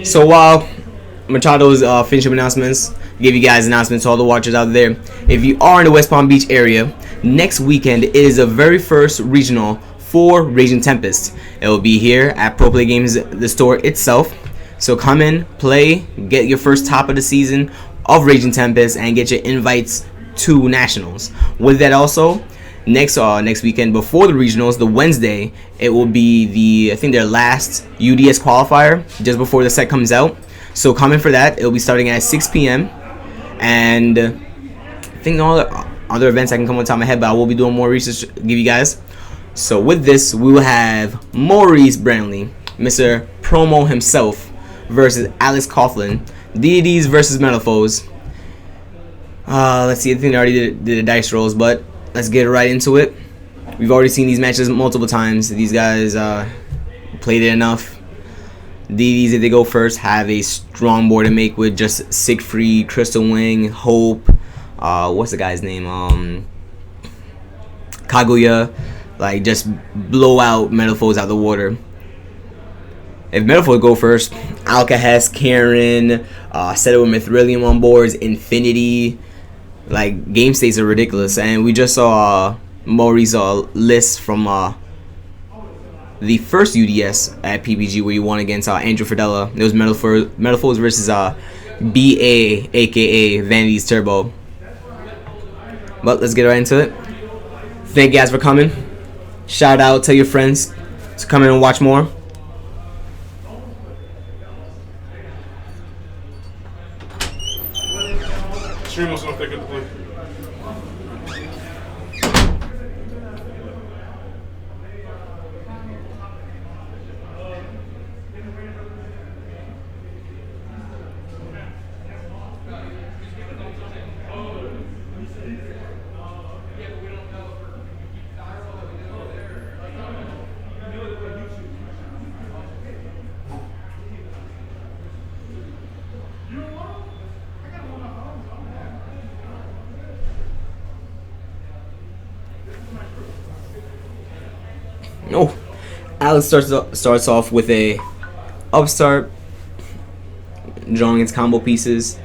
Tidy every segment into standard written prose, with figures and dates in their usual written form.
So while Machado's finishing announcements, give you guys announcements to all the watchers out there. If you are in the West Palm Beach area, next weekend it is the very first regional for Raging Tempest. It will be here at Pro Play Games, the store itself. So come in, play, get your first top of the season of Raging Tempest, and get your invites to nationals. With that also, next weekend before the regionals, the Wednesday, it will be I think their last UDS qualifier just before the set comes out. So come in for that. It'll be starting at 6 p.m. And I think all the other events I can come on top of my head, but I will be doing more research to give you guys. So with this, we will have Maurice Brantley, Mr. Promo himself, versus Alex Coughlin. Deities versus Metalfoes. Let's see. I think they already did the dice rolls, but let's get right into it. We've already seen these matches multiple times. These guys played it enough. Deities, if they go first, have a strong board to make with just Siegfried, Crystal Wing, Hope. What's the guy's name? Kaguya. Like, just blow out Metalfoes out the water. If Metalfoes go first, Alcahest, Karen, set it with Mithrilium on boards, Infinity. Like, game states are ridiculous. And we just saw Maurice list from the first UDS at PPG where he won against Andrew Fidella. It was Metalfoes versus BA, aka Vanity's Turbo. But let's get right into it. Thank you guys for coming. Shout out, tell your friends to come in and watch more. Oh, Alex starts off with a upstart, drawing its combo pieces.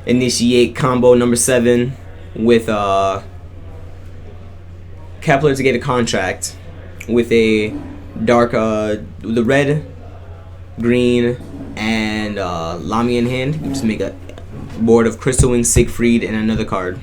Initiate combo number 7 with Kepler to get a contract with a dark, the red, green, and Lamy in hand. You just make a board of Crystal Wing, Siegfried, and another card.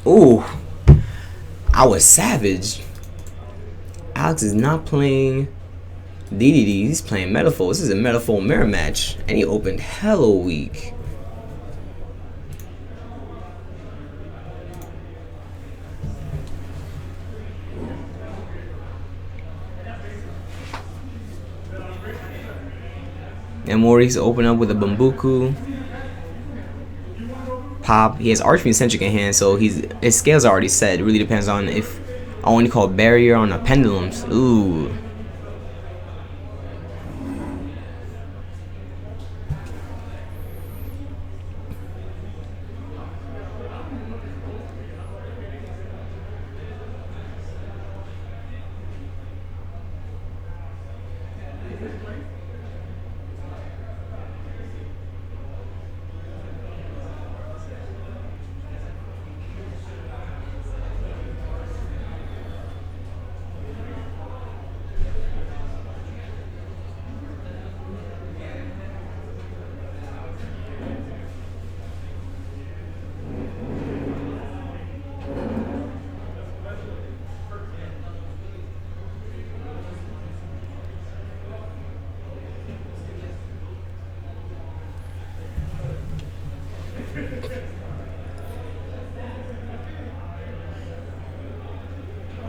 Ooh, I was savage. Alex is not playing DDD, he's playing Metalfoes. This is a Metalfoes mirror match, and he opened hella weak. And Maurice open up with a Bambuku. Pop. He has Archfiend Centric in hand, so his scales are already set. It really depends on if I want to call Barrier on the Pendulums. Ooh.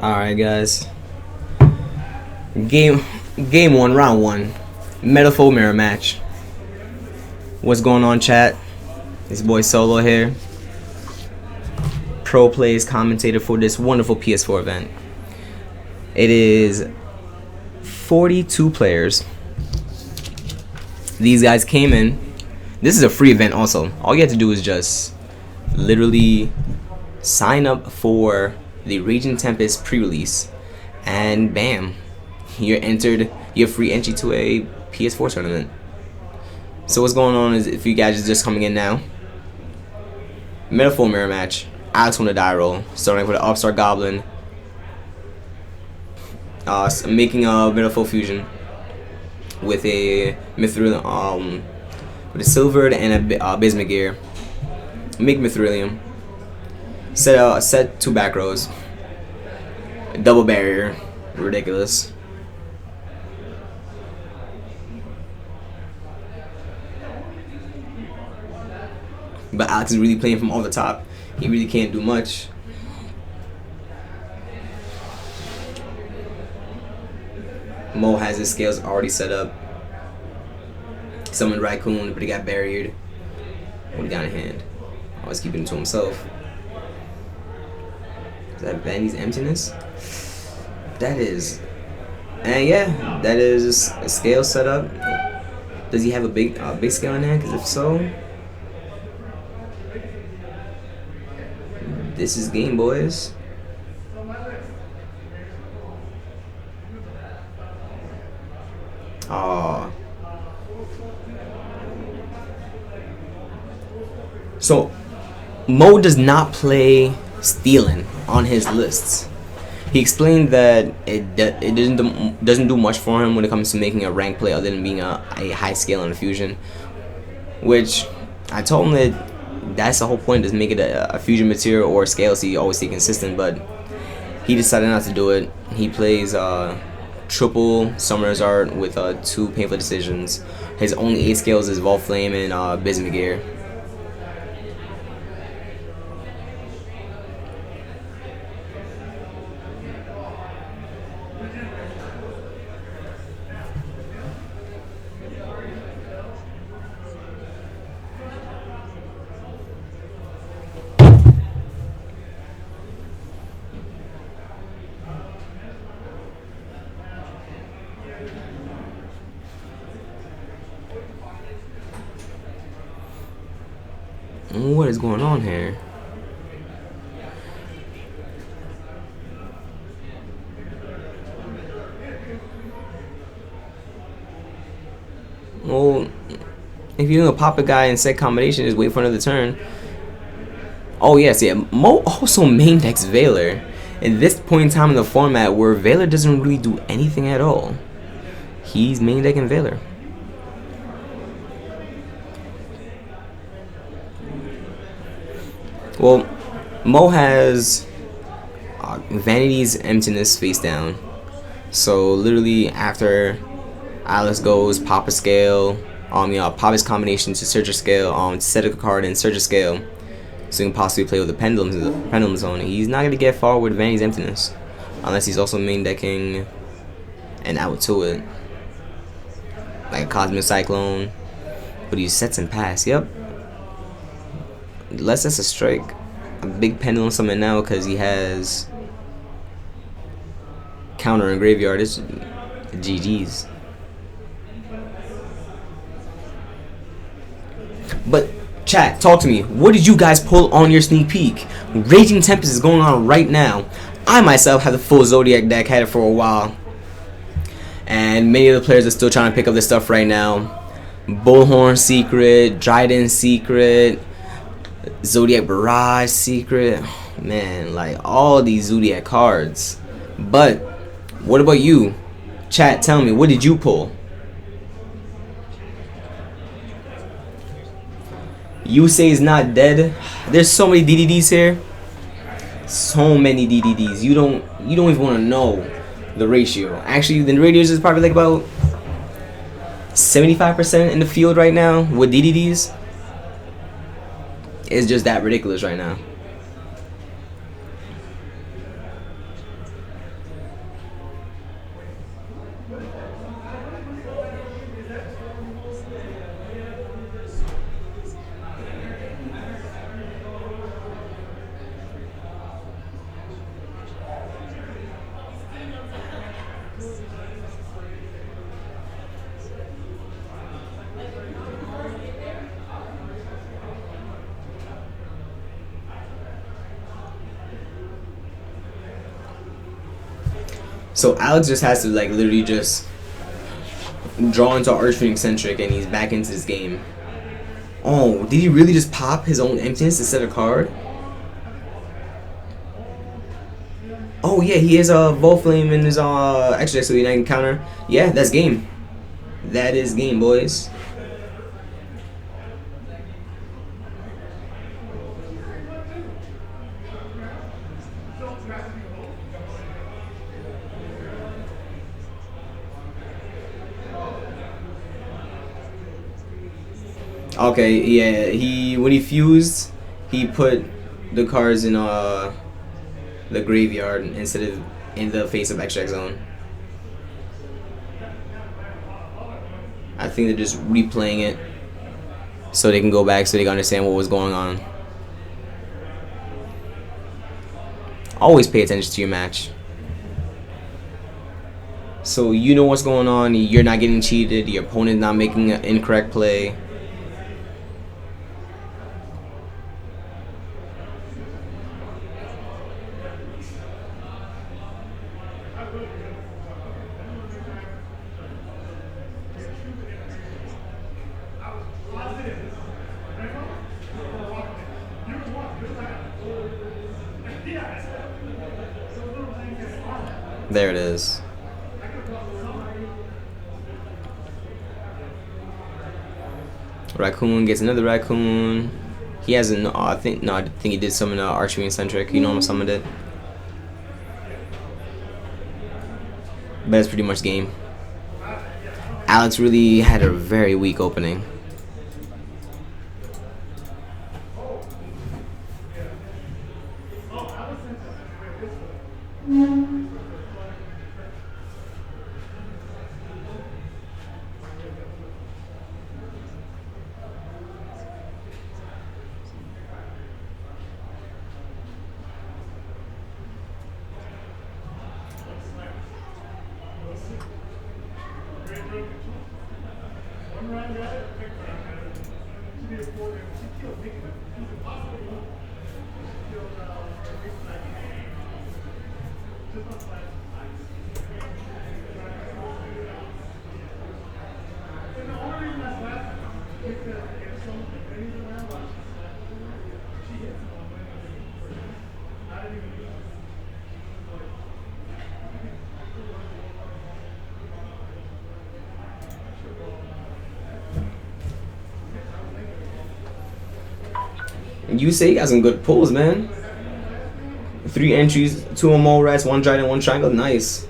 Alright, guys. Game 1, round 1. Metalfoes mirror match. What's going on, chat? This boy Solo here. Pro plays commentator for this wonderful PS4 event. It is 42 players. These guys came in. This is a free event also. All you have to do is just literally sign up for the Raging Tempest pre-release, and bam, you're entered. You have free entry to a PS4 tournament. So what's going on is, if you guys are just coming in now, Metalfoes mirror match. Alex on the die roll, starting with an Upstart Goblin, making a Metalfoes fusion with a Mithrilium, with a Silvered and a Bismuth. Make Mithrilium. Set 2 back rows. Double barrier. Ridiculous. But Alex is really playing from all the top. He really can't do much. Mo has his scales already set up. Summoned Raccoon, but he got barriered. What he got in hand? Always keeping it to himself. Is that Vanny's emptiness? That is. And yeah, that is a scale set up. Does he have a big scale in hand? Because if so, this is game, boys. Aww. So Mo does not play stealing on his lists. He explained that it doesn't do much for him when it comes to making a rank play other than being a high scale in a fusion. Which I told him that that's the whole point, is make it a fusion material or a scale so you always stay consistent, but he decided not to do it. He plays triple Summoner's Art with 2 painful decisions. His only 8 scales is Vault Flame and Bismuth. What is going on here? Well, if you're gonna pop a guy and set combination, just wait for another turn. Oh yes, yeah. Mo also main decks Valor. At this point in time in the format where Valor doesn't really do anything at all, he's main decking Valor. Well, Mo has Vanity's Emptiness face down. So literally after Alice goes, pop a scale, pop his combination to search a scale, set a card and search a scale, so you can possibly play with the pendulum zone. He's not gonna get far with Vanity's Emptiness, unless he's also main decking and out to it, like a Cosmic Cyclone. But he sets and pass. Yep. Unless that's a strike. A big pendulum summon now because he has counter and graveyard. It's GG's. But chat, talk to me. What did you guys pull on your sneak peek? Raging Tempest is going on right now. I myself have the full Zodiac deck, had it for a while, and many of the players are still trying to pick up this stuff right now. Bullhorn Secret, Dryden Secret, Zodiac Barrage Secret, man, like all these Zodiac cards. But what about you? Chat, tell me, what did you pull? You say is not dead. There's so many DDDs here. So many DDDs. You don't even want to know the ratio. Actually, the ratio is probably like about 75% in the field right now with DDDs. It's just that ridiculous right now. So Alex just has to like literally just draw into Archery Eccentric and he's back into this game. Oh, did he really just pop his own emptiness instead of card? Oh yeah, he has a Volflame in his extra so United counter. Yeah, that's game. That is game, boys. Okay, yeah, when he fused, he put the cards in the graveyard instead of in the face of extract zone. I think they're just replaying it so they can go back so they can understand what was going on. Always pay attention to your match. So you know what's going on, you're not getting cheated, your opponent's not making an incorrect play. There it is. Raccoon gets another raccoon. He has an I think he did summon Archery Eccentric. He normal summoned it. But it's pretty much game. Alex really had a very weak opening. You say you got some good pulls, man. 3 entries, 2 mole rats, 1 giant, 1 triangle. Nice.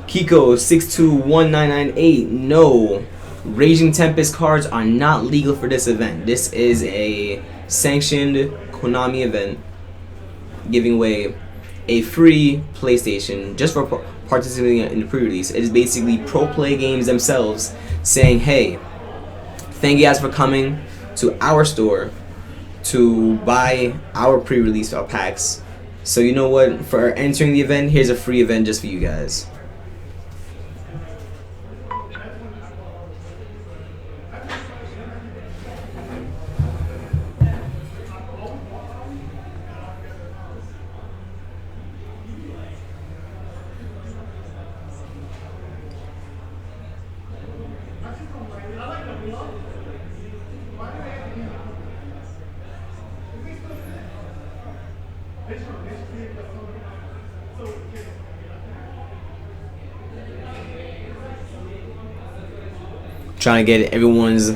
Kiko 621998. No, Raging Tempest cards are not legal for this event. This is a sanctioned Konami event giving away a free PlayStation just for participating in the pre-release. It is basically pro play games themselves saying, hey, thank you guys for coming to our store to buy our pre-release packs. So you know what, for entering the event, here's a free event just for you guys. Trying to get everyone's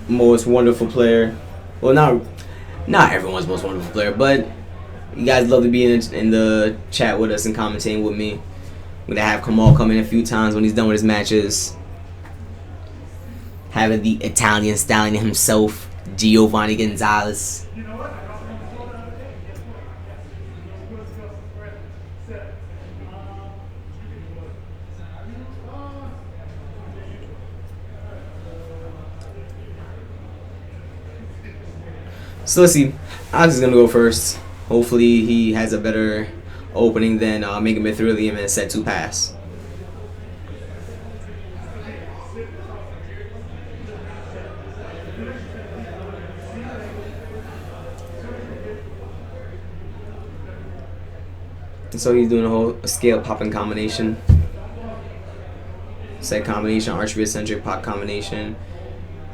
most wonderful player. Well, not everyone's most wonderful player, but you guys love to be in the chat with us and commentating with me. I'm gonna have Kamal come in a few times when he's done with his matches. Having the Italian stallion himself, Giovanni Gonzalez. So let's see. Alex is gonna go first. Hopefully he has a better opening than Mega Mythrillium and set 2 pass. So he's doing a whole scale popping combination. Set combination, archery eccentric, pop combination.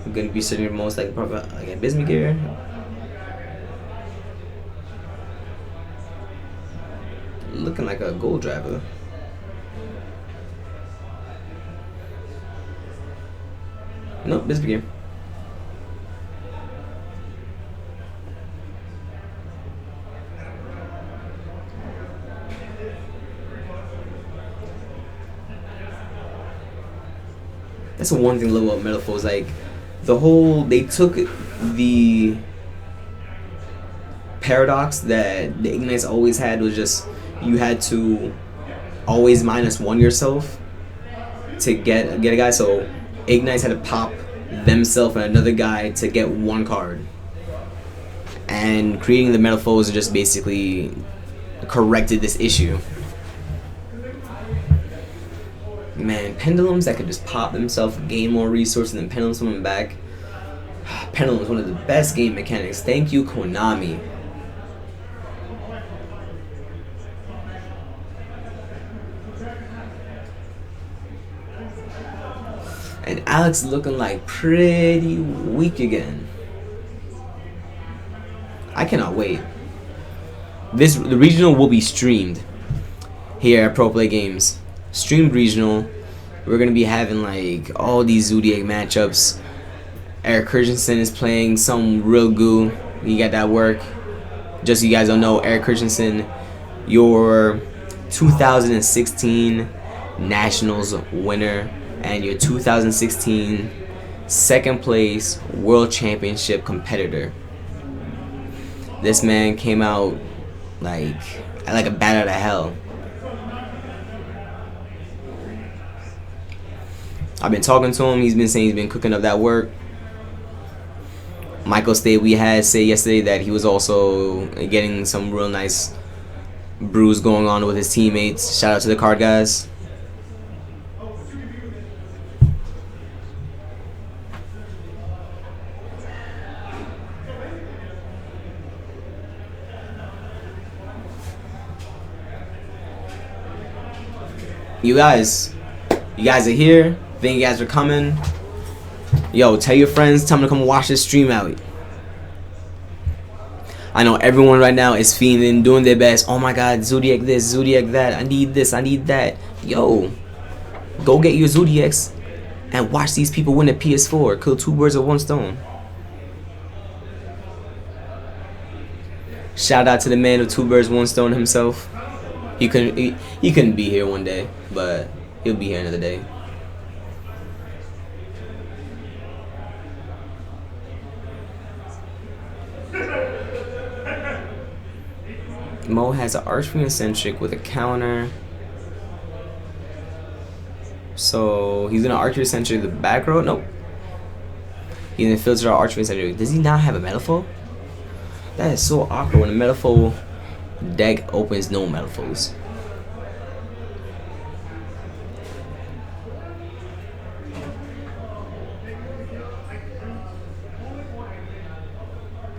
I'm gonna be sitting most like probably like a Bismuth gear. Looking like a gold driver. Nope, Bismuth gear. That's the one thing I love about Metalfoes. Like, they took the paradox that the Ignites always had, was just you had to always -1 yourself to get a guy. So Ignites had to pop themselves and another guy to get one card. And creating the Metalfoes just basically corrected this issue. Man, pendulums that could just pop themselves, gain more resources, and then pendulums coming back. Pendulum is one of the best game mechanics. Thank you, Konami. And Alex looking like pretty weak again. I cannot wait. The regional will be streamed here at Pro Play Games. Streamed regional. We're gonna be having like all these Zodiac matchups. Eric Christensen is playing some real goo. He got that work. Just so you guys don't know, Eric Christensen, your 2016 Nationals winner and your 2016 second place World Championship competitor. This man came out like a bat out of hell. I've been talking to him. He's been saying he's been cooking up that work. Michael State, we had say yesterday that he was also getting some real nice brews going on with his teammates. Shout out to the card guys. You guys are here. Thank you guys for coming. Yo, tell your friends, tell them to come watch this stream out. I know everyone right now is fiending, doing their best. Oh my god, Zodiac this, Zodiac that. I need this, I need that. Yo, go get your Zodiacs and watch these people win a PS4. Kill two birds with one stone. Shout out to the man of two birds, one stone himself. He couldn't be here one day, but he'll be here another day. Mo has an archery eccentric with a counter. So he's gonna archery eccentric the back row? Nope. He's gonna filter our archery eccentric. Does he not have a Metalfoe? That is so awkward when a Metalfoe deck opens no Metalfoes.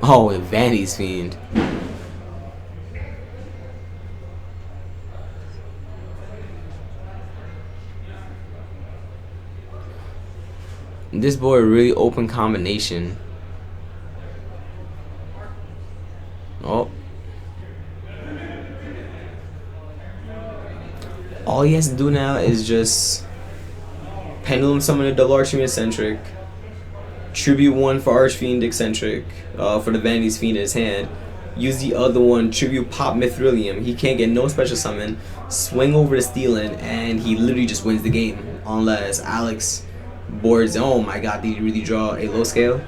Oh, and Vandy's Fiend. This boy really open combination. Oh. All he has to do now is just pendulum summon a double archery eccentric. Tribute one for Archfiend eccentric for the Vandy's Fiend in his hand. Use the other one, tribute pop Mithrilium. He can't get no special summon. Swing over to Stealing, and he literally just wins the game. Unless Alex boards. Oh my god, did he really draw a low scale?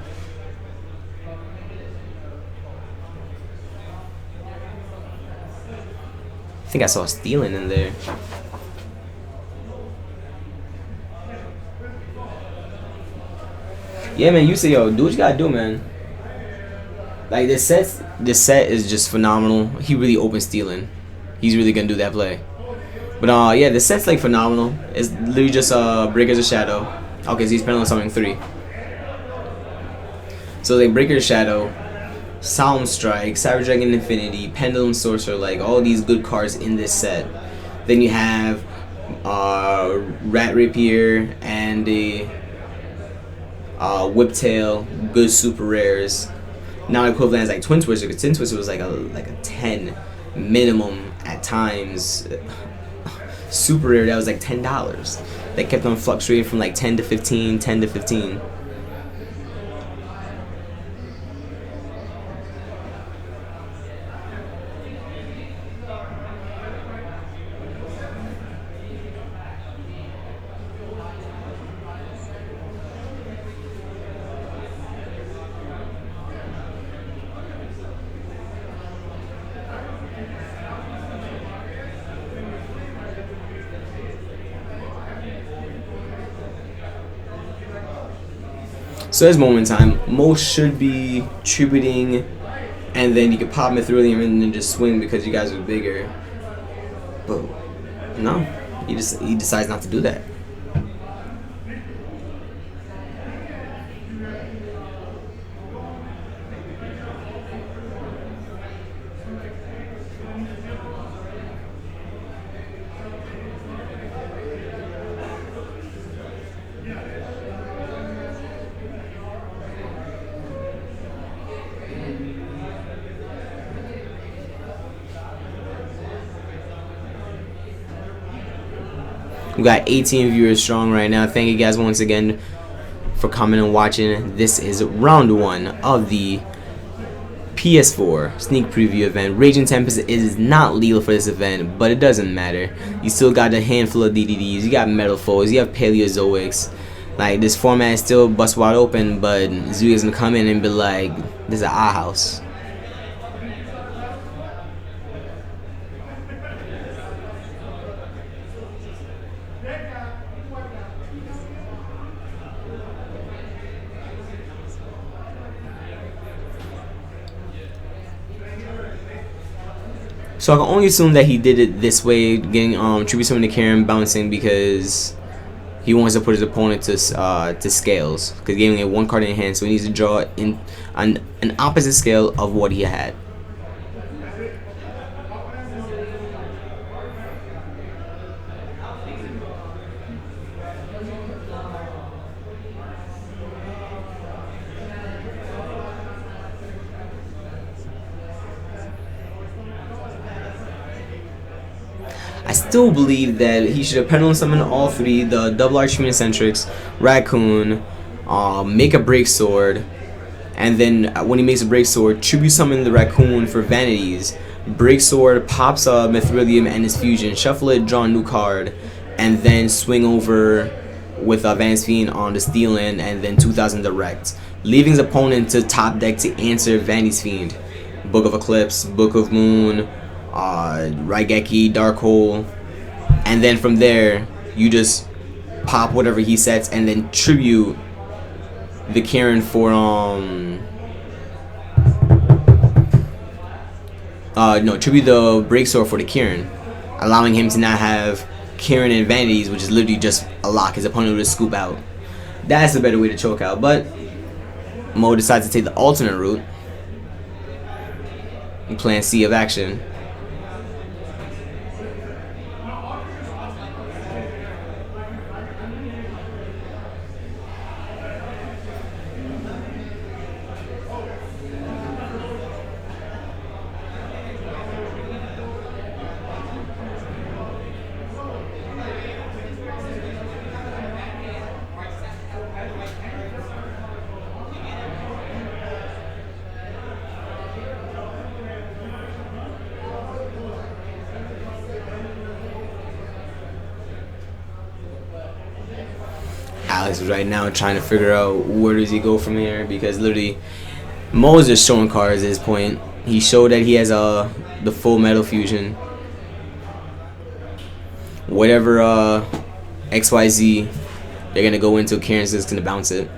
I think I saw Stealing in there. Yeah, man, you say, yo, do what you gotta do, man. Like, this set is just phenomenal. He really open Stealing. He's really gonna do that play. But, yeah, the set's, like, phenomenal. It's literally just, Breakers of Shadow. Okay, so he's pendulum summoning 3. So, like, Breaker's Shadow. Solemn Strike, Cyber Dragon Infinity, Pendulum Sorcerer, like all these good cards in this set. Then you have Rat Rapier and the Whiptail, good super rares. Now equivalent is like Twin Twister, because Twin Twister was like a 10 minimum at times. Super rare that was like $10. That kept on fluctuating from like 10 to 15, 10 to 15. So there's moment in time. Most should be tributing, and then you can pop Mithrilium and then just swing because you guys are bigger. But no, he decides not to do that. We got 18 viewers strong right now. Thank you guys once again for coming and watching. This is round 1 of the PS4 sneak preview event. Raging Tempest is not legal for this event, but it doesn't matter. You still got a handful of DDDs. You got Metalfoes. You have Paleozoics. Like, this format is still bust wide open, but Zuya's gonna come in and be like, "This is our house." So I can only assume that he did it this way, getting tribute summon to Karen bouncing because he wants to put his opponent to scales, because he only had 1 card in hand, so he needs to draw in an opposite scale of what he had. I still believe that he should have pendulum summoned all 3, the double Archfiend Eccentrics, Raccoon, make a break sword, and then when he makes a break sword, tribute summon the Raccoon for vanities. Break sword pops up Mithrilium and his fusion, shuffle it, draw a new card, and then swing over with Vanity's Fiend on the Steel End, and then 2000 direct, leaving his opponent to top deck to answer Vanity's Fiend. Book of Eclipse, Book of Moon, Raigeki, Dark Hole, and then from there you just pop whatever he sets and then tribute the Karen for tribute the break sword for the Karen, allowing him to not have Karen and Vanities, which is literally just a lock. His opponent will just scoop out. That's a better way to choke out, but Mo decides to take the alternate route and plan C of action. Alex is right now trying to figure out where does he go from here, because literally Mo is just showing cards at this point. He showed that he has the full metal fusion. Whatever XYZ they're gonna go into, Karen's just gonna bounce it.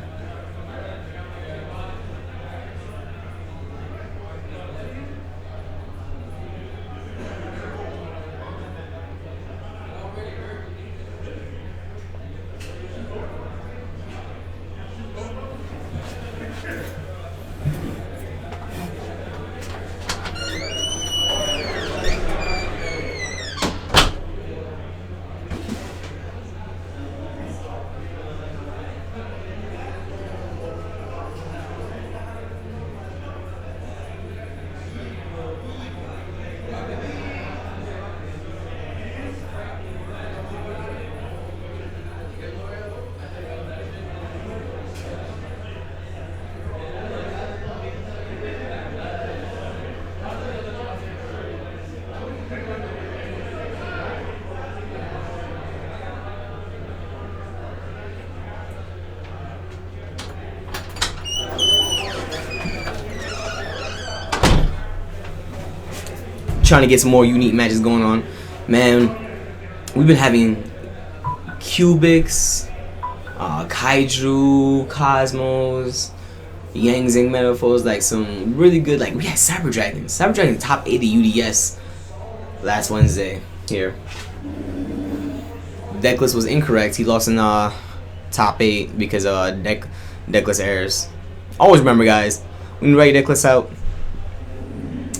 trying to get some more unique matches going on. Man, we've been having Cubics, Kaiju, Cosmos, Yang Zing Metalfoes, like some really good, like we had Cyber Dragon. Cyber Dragon top 80 UDS last Wednesday here. Decklist was incorrect. He lost in top 8 because of decklist errors. Always remember, guys, when you write decklist out,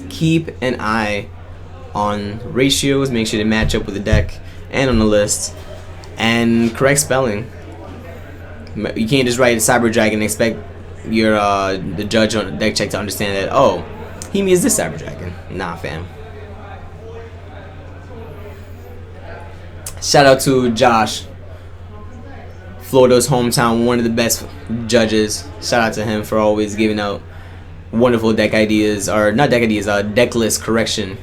keep an eye on ratios, make sure they match up with the deck and on the list, and correct spelling. You can't just write Cyber Dragon and expect your the judge on the deck check to understand that, oh, he means this Cyber Dragon. Nah, fam. Shout out to Josh, Florida's hometown, one of the best judges. Shout out to him for always giving out wonderful deck ideas, or not deck ideas, deck list correction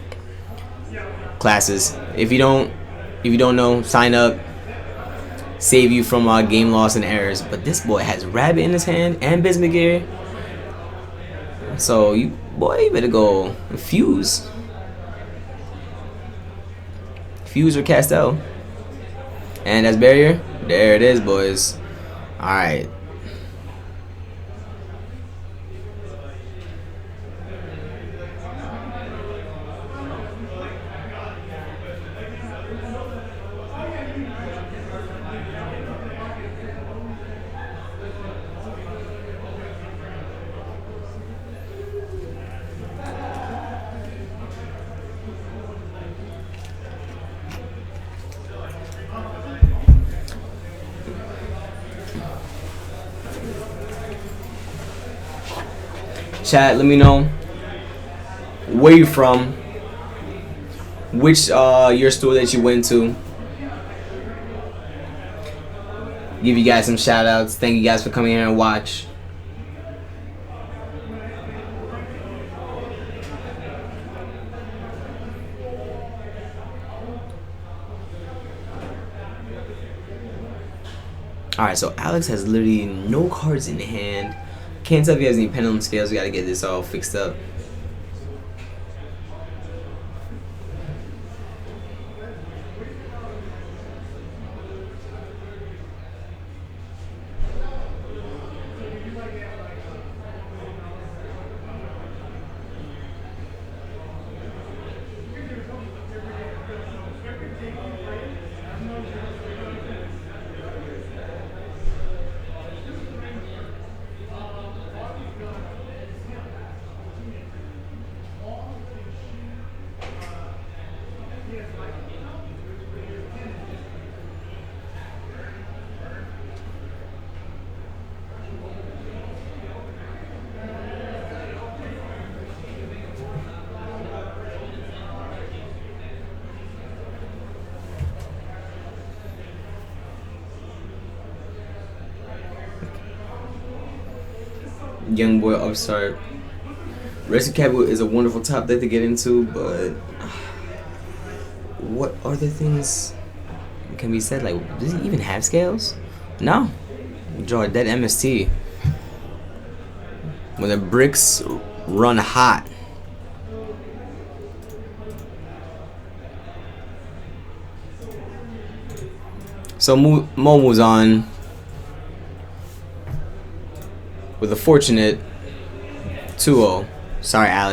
classes. If you don't know, sign up. Save you from game loss and errors. But this boy has Rabbit in his hand and Bismuth, so you better go Fuse or Castel. And that's barrier. There it is, boys. Alright. Chat, let me know where you from, which your store that you went to. Give you guys some shout outs. Thank you guys for coming here and watch. Alright, so Alex has literally no cards in hand. Can't tell if he has any pendulum scales. We gotta get this all fixed up. Young boy upstart. Rescue Capital is a wonderful top deck to get into, but what other things can be said? Like, does he even have scales? No. Draw a dead MST. When the bricks run hot. So Mo moves on with a fortunate 2-0. Sorry, Alex.